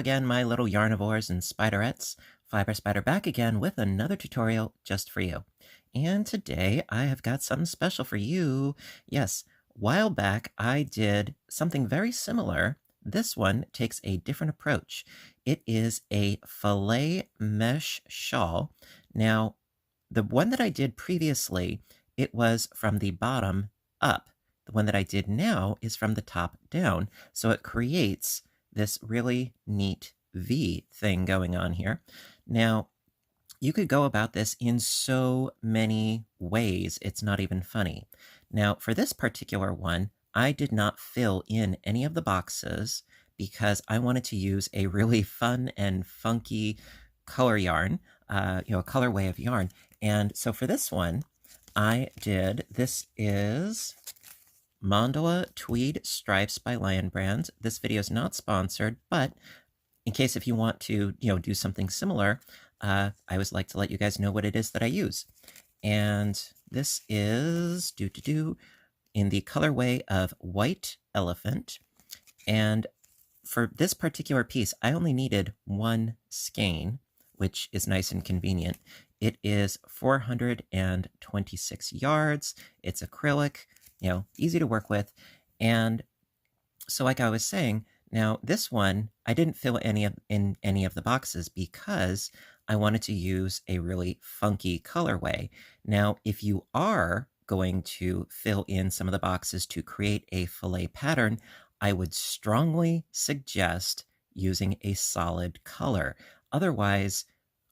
again, my little yarnivores and spiderettes. Fiber Spider back again with another tutorial just for you. And today I have got something special for you. Yes, a while back I did something very similar. This one takes a different approach. It is a filet mesh shawl. Now, the one that I did previously, it was from the bottom up. The one that I did now is from the top down. So it creates this really neat V thing going on here. Now, you could go about this in so many ways, it's not even funny. Now, for this particular one, I did not fill in any of the boxes because I wanted to use a really fun and funky color yarn, a colorway of yarn. And so for this one, this is Mandala Tweed Stripes by Lion Brand. This video is not sponsored, but in case if you want to, do something similar, I always like to let you guys know what it is that I use. And this is in the colorway of White Elephant. And for this particular piece, I only needed one skein, which is nice and convenient. It is 426 yards. It's acrylic, easy to work with. And so like I was saying, now this one, I didn't fill in any of the boxes because I wanted to use a really funky colorway. Now, if you are going to fill in some of the boxes to create a filet pattern, I would strongly suggest using a solid color. Otherwise,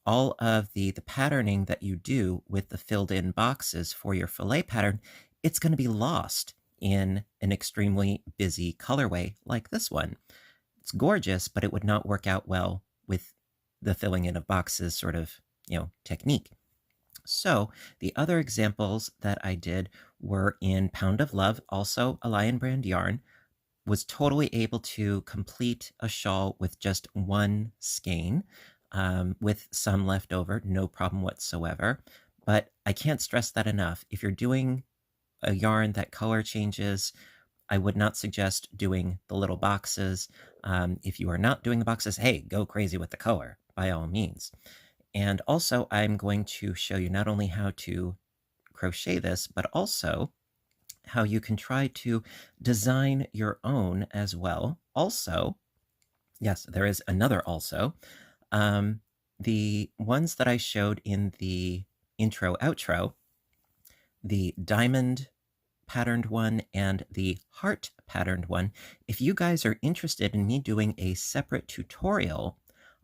all of the patterning that you do with the filled in boxes for your filet pattern, it's going to be lost in an extremely busy colorway like this one. It's gorgeous, but it would not work out well with the filling in of boxes sort of, technique. So the other examples that I did were in Pound of Love, also a Lion Brand yarn, was totally able to complete a shawl with just one skein, with some left over, no problem whatsoever. But I can't stress that enough. If you're doing a yarn that color changes, I would not suggest doing the little boxes. If you are not doing the boxes, hey, go crazy with the color, by all means. And also, I'm going to show you not only how to crochet this, but also how you can try to design your own as well. Also, yes, there is another also. The ones that I showed in the intro-outro, the diamond patterned one and the heart patterned one, if you guys are interested in me doing a separate tutorial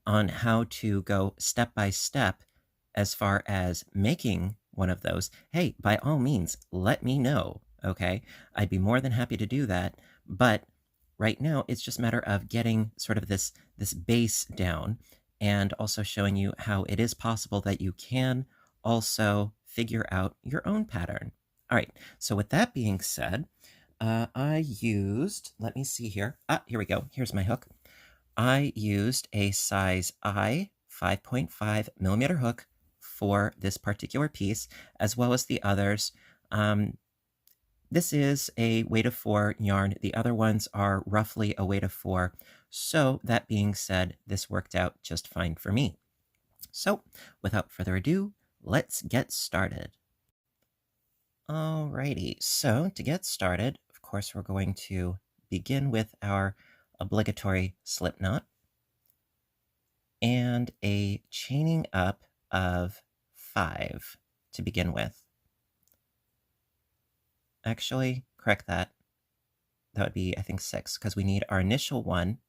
on how to go step by step as far as making one of those, hey, by all means, let me know, okay? I'd be more than happy to do that, but right now it's just a matter of getting sort of this base down and also showing you how it is possible that you can also figure out your own pattern. All right, so with that being said, I used, let me see here. Here we go. Here's my hook. I used a size I 5.5 millimeter hook for this particular piece, as well as the others. This is a weight of 4 yarn. The other ones are roughly a weight of 4. So that being said, this worked out just fine for me. So without further ado, let's get started. Alrighty, so to get started, of course, we're going to begin with our obligatory slip knot and a chaining up of 5 to begin with. Actually, correct that. That would be, I think, 6, because we need our initial one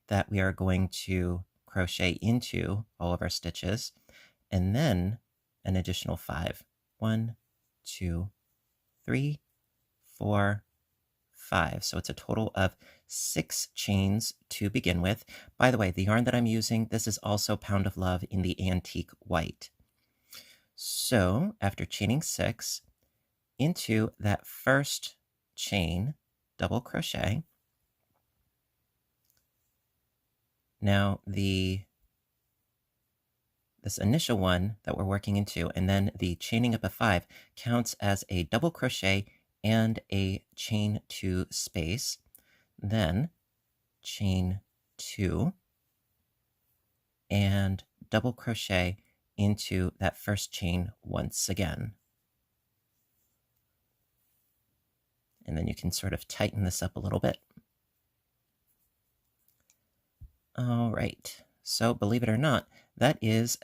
that we are going to crochet into all of our stitches, and then an additional 5. 1, 2, 3, 4, 5. So it's a total of 6 chains to begin with. By the way, the yarn that I'm using, this is also Pound of Love in the Antique White. So after chaining 6, into that first chain, double crochet. Now this initial one that we're working into, and then the chaining up of 5 counts as a double crochet and a chain 2 space. Then chain 2, and double crochet into that first chain once again. And then you can sort of tighten this up a little bit. All right, so believe it or not, that is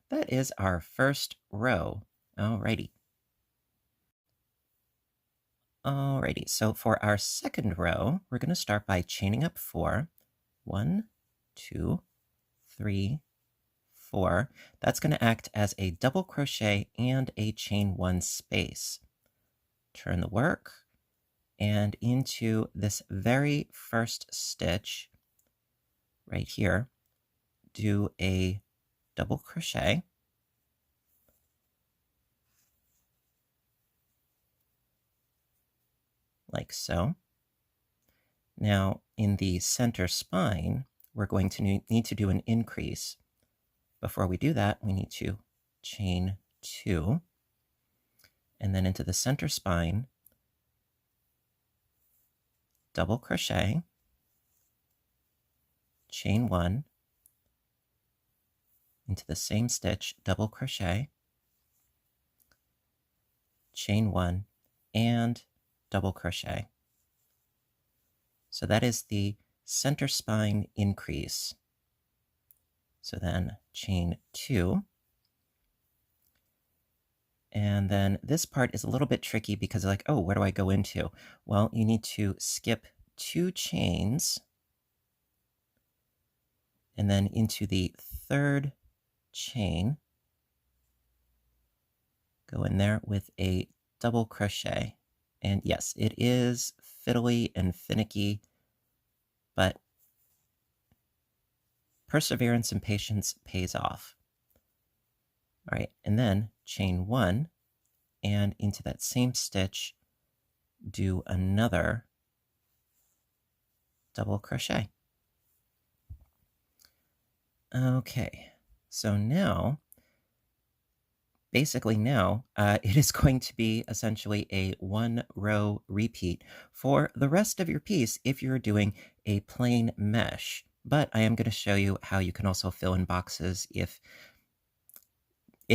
that is our first row. Alrighty. Alrighty, so for our second row, we're going to start by chaining up 4. 1, 2, 3, 4. That's going to act as a double crochet and a chain 1 space. Turn the work, and into this very first stitch right here, do a double crochet, like so. Now, in the center spine, we're going to need to do an increase. Before we do that, we need to chain 2, and then into the center spine, double crochet, chain 1, into the same stitch, double crochet, chain 1, and double crochet. So that is the center spine increase. So then chain 2. And then this part is a little bit tricky because like, oh, where do I go into? Well, you need to skip 2 chains and then into the third chain, go in there with a double crochet. And yes, it is fiddly and finicky, but perseverance and patience pays off. All right, and then chain 1, and into that same stitch, do another double crochet. Okay, so now, basically now, it is going to be essentially a 1-row repeat for the rest of your piece if you're doing a plain mesh. But I am going to show you how you can also fill in boxes if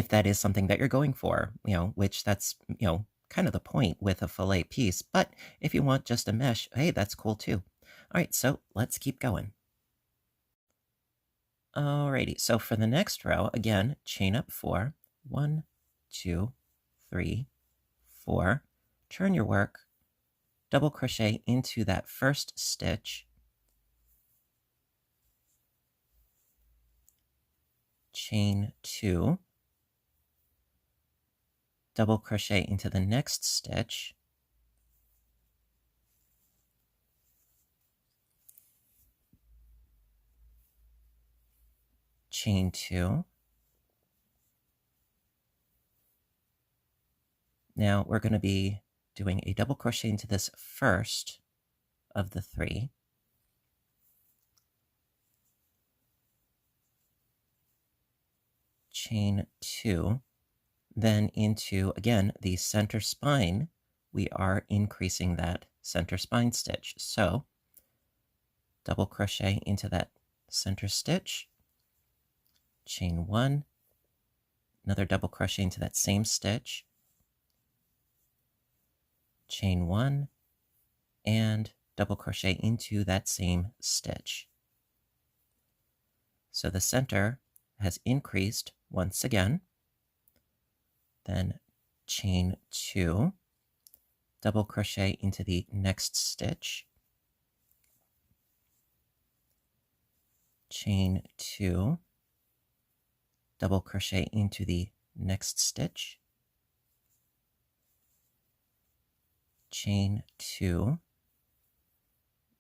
that is something that you're going for, which that's, kind of the point with a filet piece. But if you want just a mesh, hey, that's cool too. All right, so let's keep going. Alrighty, so for the next row, again, chain up 4. 1, 2, 3, 4. Turn your work, double crochet into that first stitch, chain 2, double crochet into the next stitch, chain 2. Now we're going to be doing a double crochet into this first of the 3, chain 2, then into, again, the center spine, we are increasing that center spine stitch. So double crochet into that center stitch, chain 1, another double crochet into that same stitch, chain 1, and double crochet into that same stitch. So the center has increased once again, then chain 2, double crochet into the next stitch, chain 2, double crochet into the next stitch, chain 2,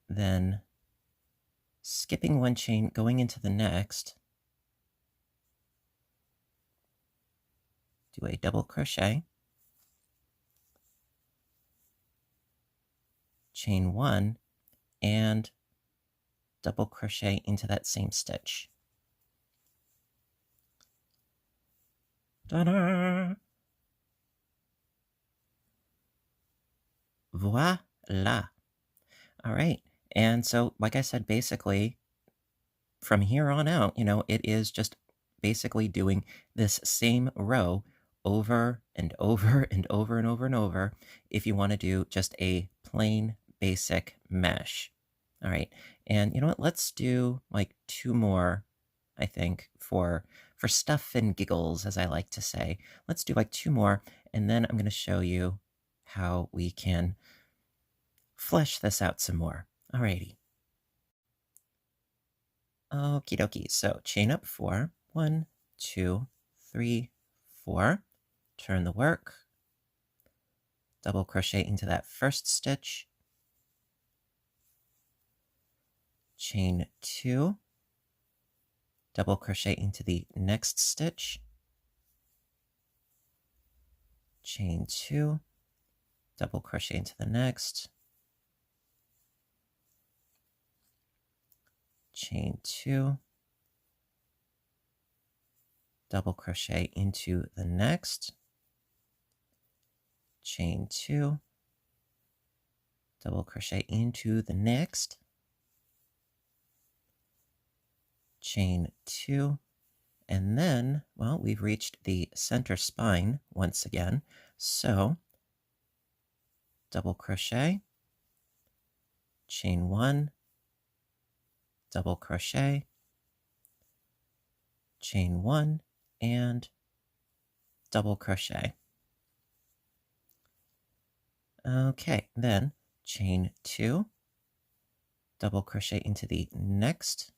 then skipping 1 chain, going into the next, do a double crochet, chain 1, and double crochet into that same stitch. Ta-da! Voila! All right, and so like I said, basically, from here on out, it is just basically doing this same row over and over and over and over and over if you want to do just a plain basic mesh. All right. And you know what? Let's do like two more, I think, for stuff and giggles, as I like to say. Let's do like two more, and then I'm going to show you how we can flesh this out some more. Alrighty. Okie dokie. So chain up 4. 1, 2, 3, 4. Turn the work. Double crochet into that first stitch. Chain 2. Double crochet into the next stitch. Chain 2. Double crochet into the next. Chain 2. Double crochet into the next. Chain 2. Double crochet into the next. Chain 2, and then, well, we've reached the center spine once again, so double crochet, chain 1, double crochet, chain 1, and double crochet. Okay, then chain 2, double crochet into the next,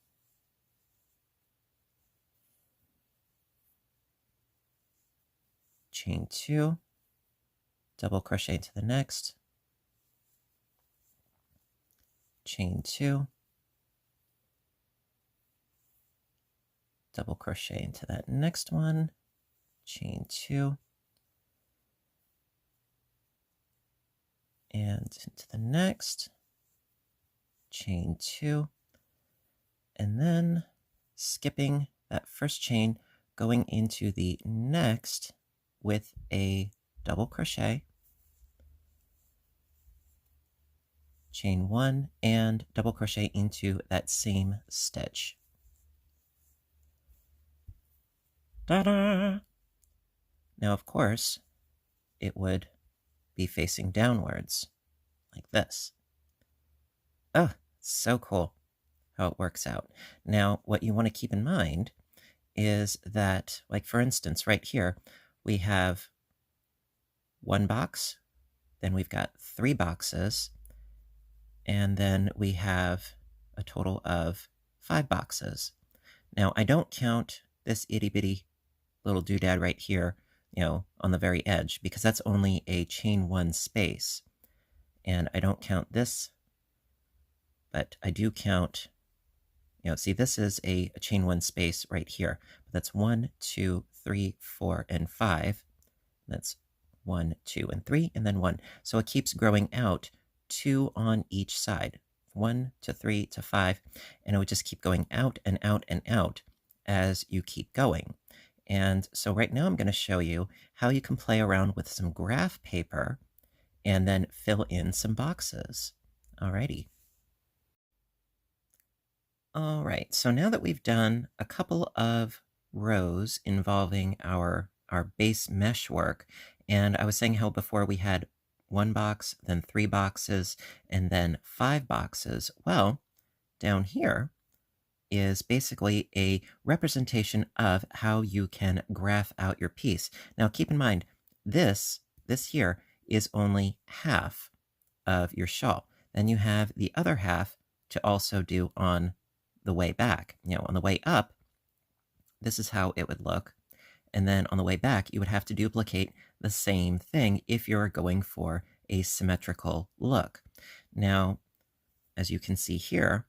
chain 2, double crochet into the next, chain 2, double crochet into that next one, chain 2, and into the next, chain 2, and then skipping that first chain, going into the next with a double crochet, chain 1, and double crochet into that same stitch. Ta-da! Now, of course, it would be facing downwards, like this. Oh, so cool how it works out. Now, what you want to keep in mind is that, like for instance, right here, we have one box, then we've got 3 boxes, and then we have a total of 5 boxes. Now, I don't count this itty-bitty little doodad right here, on the very edge, because that's only a chain 1 space. And I don't count this, but I do count, see, this is a chain 1 space right here. But that's 1, 2, 3, 4, and 5. That's 1, 2, and 3, and then 1. So it keeps growing out 2 on each side. 1 to 3 to 5, and it would just keep going out and out and out as you keep going. And so right now I'm going to show you how you can play around with some graph paper and then fill in some boxes. Alrighty. All right, so now that we've done a couple of rows involving our base mesh work, and I was saying how before we had 1 box, then 3 boxes, and then 5 boxes. Well, down here is basically a representation of how you can graph out your piece. Now, keep in mind, this here is only half of your shawl. Then you have the other half to also do on the way back. On the way up, this is how it would look. And then on the way back, you would have to duplicate the same thing if you're going for a symmetrical look. Now, as you can see here,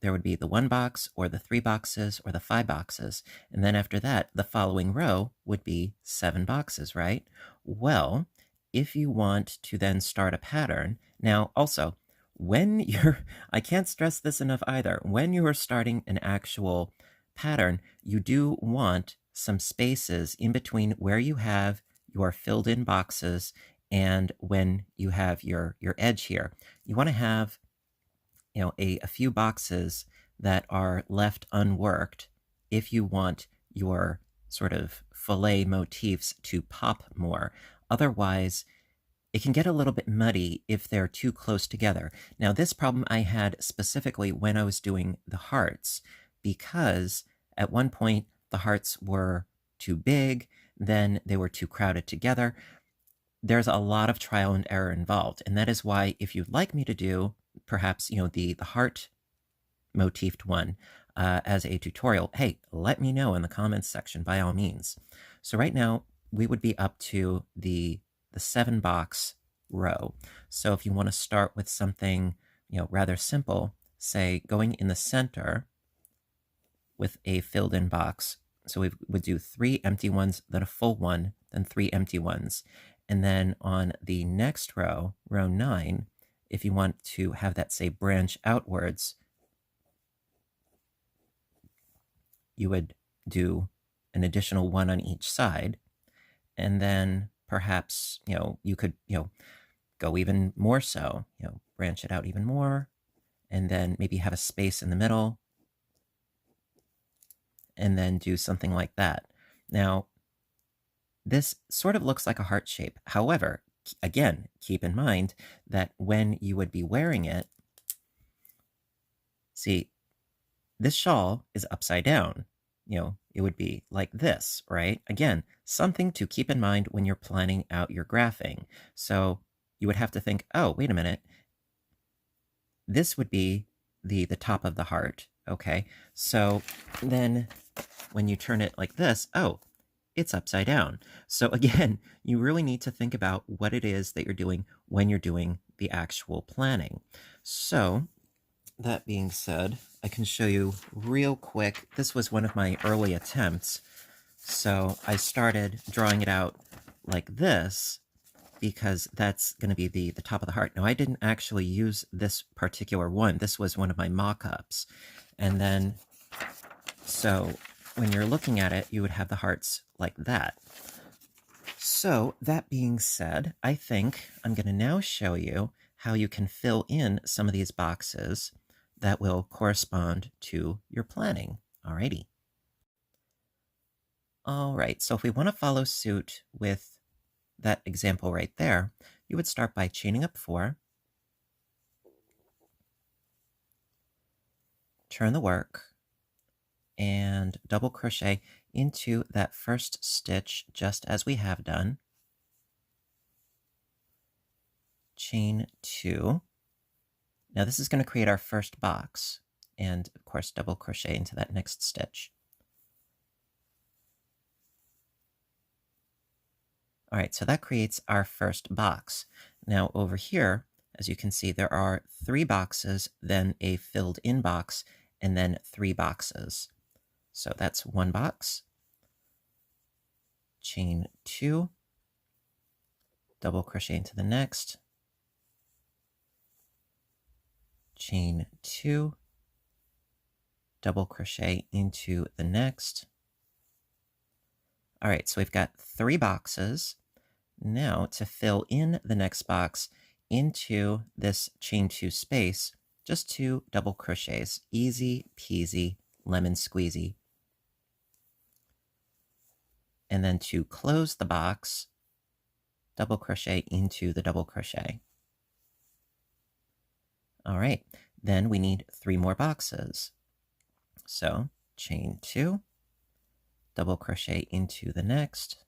there would be the 1 box, or the 3 boxes, or the 5 boxes. And then after that, the following row would be 7 boxes, right? Well, if you want to then start a pattern, now also, I can't stress this enough either, when you are starting an actual pattern, you do want some spaces in between where you have your filled in boxes and when you have your edge here. You want to have a few boxes that are left unworked if you want your sort of filet motifs to pop more. Otherwise, it can get a little bit muddy if they're too close together. Now, this problem I had specifically when I was doing the hearts, because at one point the hearts were too big, then they were too crowded together. There's a lot of trial and error involved, and that is why if you'd like me to do perhaps, the heart motifed one as a tutorial, hey, let me know in the comments section by all means. So right now we would be up to the 7-box row. So if you want to start with something, rather simple, say going in the center with a filled in box. So we would do 3 empty ones, then a full one, then 3 empty ones. And then on the next row, row 9, if you want to have that, say, branch outwards, you would do an additional 1 on each side. And then perhaps, you could, go even more so, branch it out even more, and then maybe have a space in the middle, and then do something like that. Now, this sort of looks like a heart shape. However, again, keep in mind that when you would be wearing it, see, this shawl is upside down. It would be like this, right? Again, something to keep in mind when you're planning out your graphing. So you would have to think, oh, wait a minute. This would be the top of the heart, okay? So then when you turn it like this, oh, it's upside down. So again, you really need to think about what it is that you're doing when you're doing the actual planning. So that being said, I can show you real quick. This was one of my early attempts. So I started drawing it out like this because that's going to be the top of the heart. Now, I didn't actually use this particular one. This was one of my mock-ups. And then, so when you're looking at it, you would have the hearts like that. So that being said, I think I'm going to now show you how you can fill in some of these boxes that will correspond to your planning. Alrighty. All right, so if we want to follow suit with that example right there, you would start by chaining up 4, turn the work, and double crochet into that first stitch just as we have done. Chain 2. Now this is going to create our first box, and of course double crochet into that next stitch. All right, so that creates our first box. Now over here, as you can see, there are 3 boxes, then a filled in box, and then 3 boxes. So that's 1 box, chain 2, double crochet into the next, chain 2, double crochet into the next. All right, so we've got 3 boxes. Now to fill in the next box into this chain 2 space, just 2 double crochets. Easy peasy, lemon squeezy. And then to close the box, double crochet into the double crochet. All right, then we need 3 more boxes. So chain 2, double crochet into the next,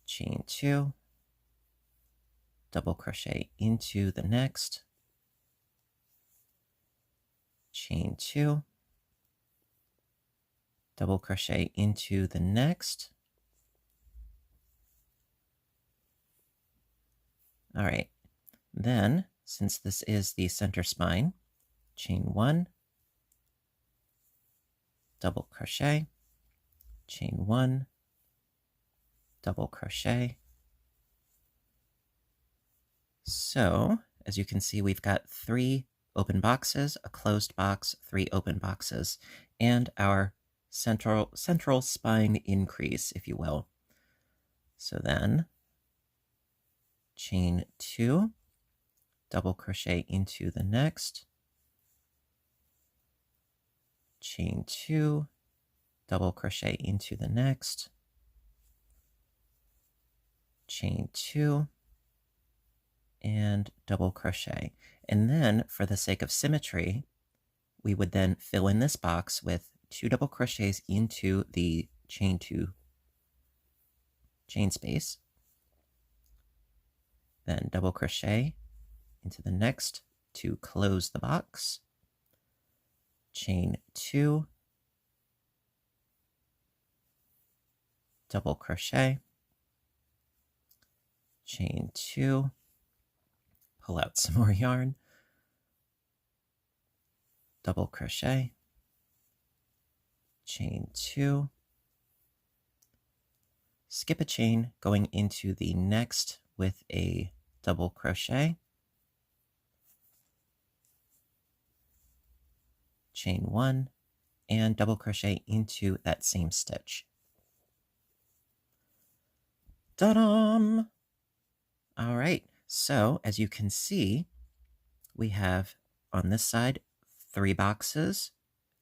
chain 2, double crochet into the next, chain 2, double crochet into the next. All right, then since this is the center spine, chain 1, double crochet, chain 1, double crochet. So as you can see, we've got 3 open boxes, a closed box, 3 open boxes, and our central spine increase, if you will. So then chain 2, double crochet into the next, chain 2, double crochet into the next, chain 2, and double crochet. And then, for the sake of symmetry, we would then fill in this box with 2 double crochets into the chain 2 chain space, then double crochet into the next to close the box, chain 2, double crochet, chain 2, pull out some more yarn, double crochet, chain 2, skip a chain going into the next with a double crochet, chain 1, and double crochet into that same stitch. Ta-da! All right, so as you can see, we have on this side 3 boxes,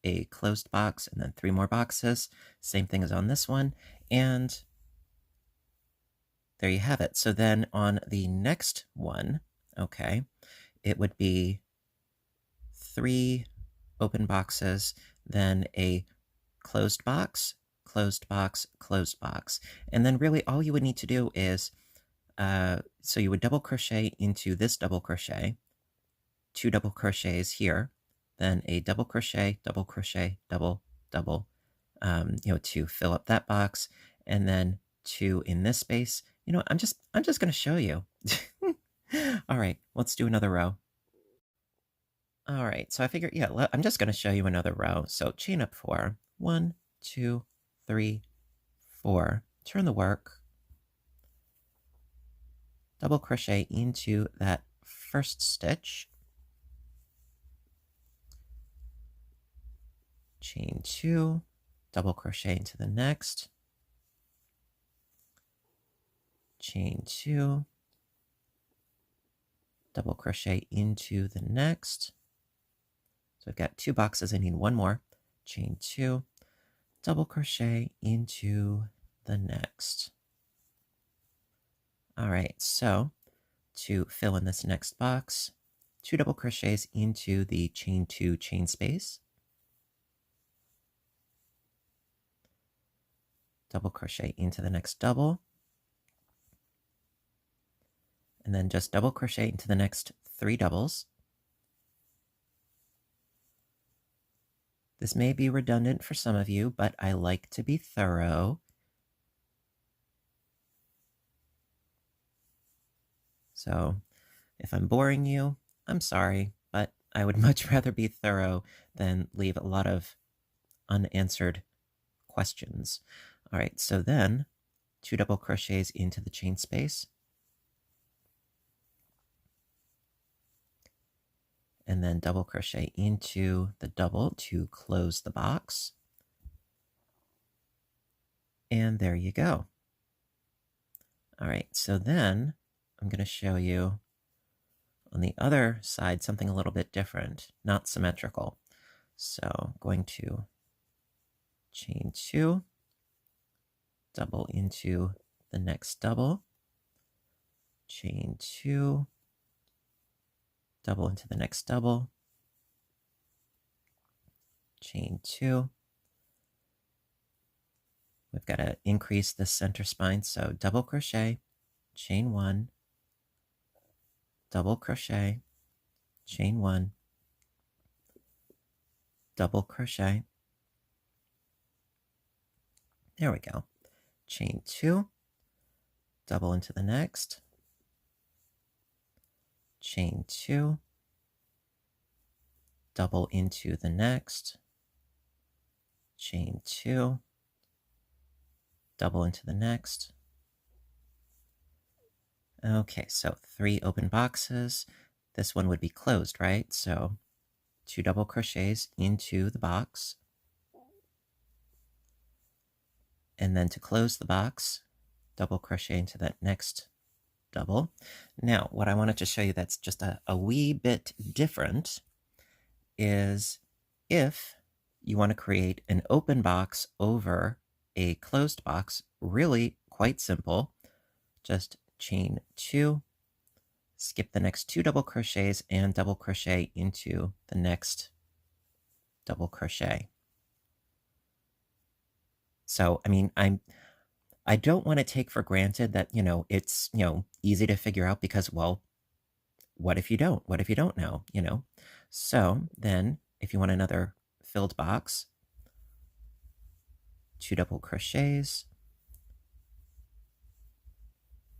a closed box, and then 3 more boxes. Same thing as on this one. And there you have it. So then on the next one, okay, it would be 3 open boxes, then a closed box, closed box, closed box. And then really all you would need to do is, so you would double crochet into this double crochet, 2 double crochets here, then a double crochet, double, double, to fill up that box, and then 2 in this space. You know, I'm just going to show you. All right, let's do another row. All right, so I figured, yeah, I'm just going to show you another row. So chain up 4, 1, 2, 3, 4. Turn the work. Double crochet into that first stitch. Chain 2, double crochet into the next. Chain 2, double crochet into the next. So I've got 2 boxes, I need 1 more. Chain 2, double crochet into the next. All right, so to fill in this next box, 2 double crochets into the chain 2 chain space. Double crochet into the next double. And then just double crochet into the next 3 doubles. This may be redundant for some of you, but I like to be thorough. So if I'm boring you, I'm sorry, but I would much rather be thorough than leave a lot of unanswered questions. All right, so then 2 double crochets into the chain space. And then double crochet into the double to close the box. And there you go. All right, so then I'm going to show you on the other side something a little bit different, not symmetrical. So I'm going to chain 2, double into the next double, chain 2, double into the next double, chain 2. We've got to increase the center spine, so double crochet, chain 1, double crochet, chain 1, double crochet. There we go. Chain 2, double into the next, chain 2, double into the next, chain 2, double into the next. Okay, so 3 open boxes. This one would be closed, right? So 2 double crochets into the box. And then to close the box, double crochet into that next double. Now, what I wanted to show you that's just a wee bit different is if you want to create an open box over a closed box, really quite simple. Just chain 2, skip the next 2 double crochets and double crochet into the next double crochet. So, I mean, I don't want to take for granted that, it's, easy to figure out because, well, what if you don't? What if you don't know, So then if you want another filled box, 2 double crochets,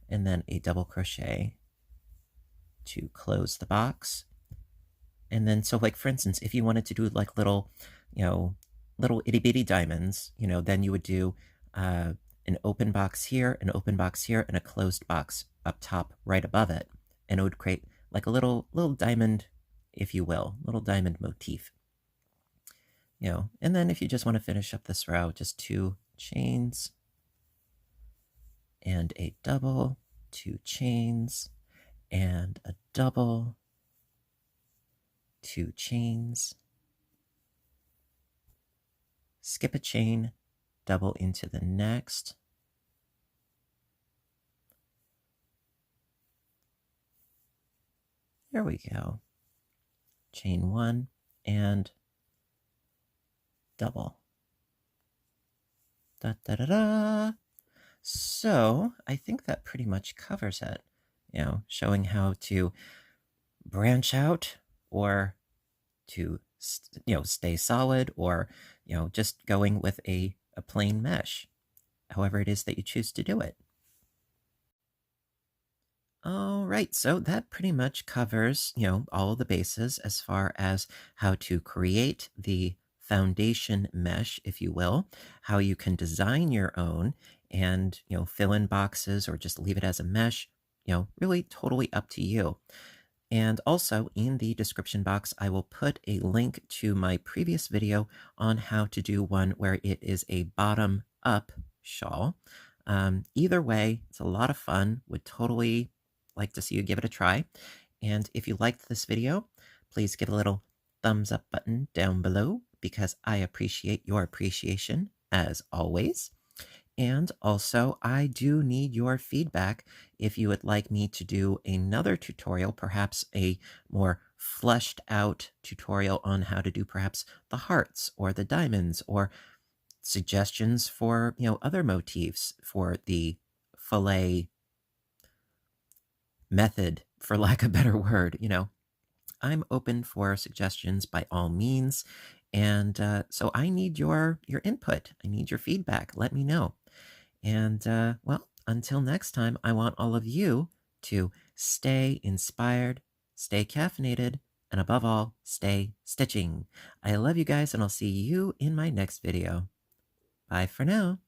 and then a double crochet to close the box. And then, so like, for instance, if you wanted to do like little, little itty bitty diamonds, then you would do an open box here, an open box here, and a closed box up top right above it. And it would create like a little diamond, if you will, little diamond motif. And then if you just want to finish up this row, just 2 chains and a double, 2 chains and a double, 2 chains, skip a chain, double into the next, there we go, chain 1 and double. Da da da da. So I think that pretty much covers it, showing how to branch out or to, stay solid, or, just going with a plain mesh, however it is that you choose to do it. All right, so that pretty much covers, all of the bases as far as how to create the foundation mesh, if you will, how you can design your own and, fill in boxes or just leave it as a mesh, really totally up to you. And also in the description box, I will put a link to my previous video on how to do one where it is a bottom up shawl. Either way, it's a lot of fun. Would totally like to see you give it a try. And if you liked this video, please give a little thumbs up button down below because I appreciate your appreciation as always. And also, I do need your feedback if you would like me to do another tutorial, perhaps a more fleshed out tutorial on how to do perhaps the hearts or the diamonds, or suggestions for, other motifs for the filet method, for lack of a better word. I'm open for suggestions by all means. And so I need your input. I need your feedback. Let me know. And well, until next time, I want all of you to stay inspired, stay caffeinated, and above all, stay stitching. I love you guys, and I'll see you in my next video. Bye for now.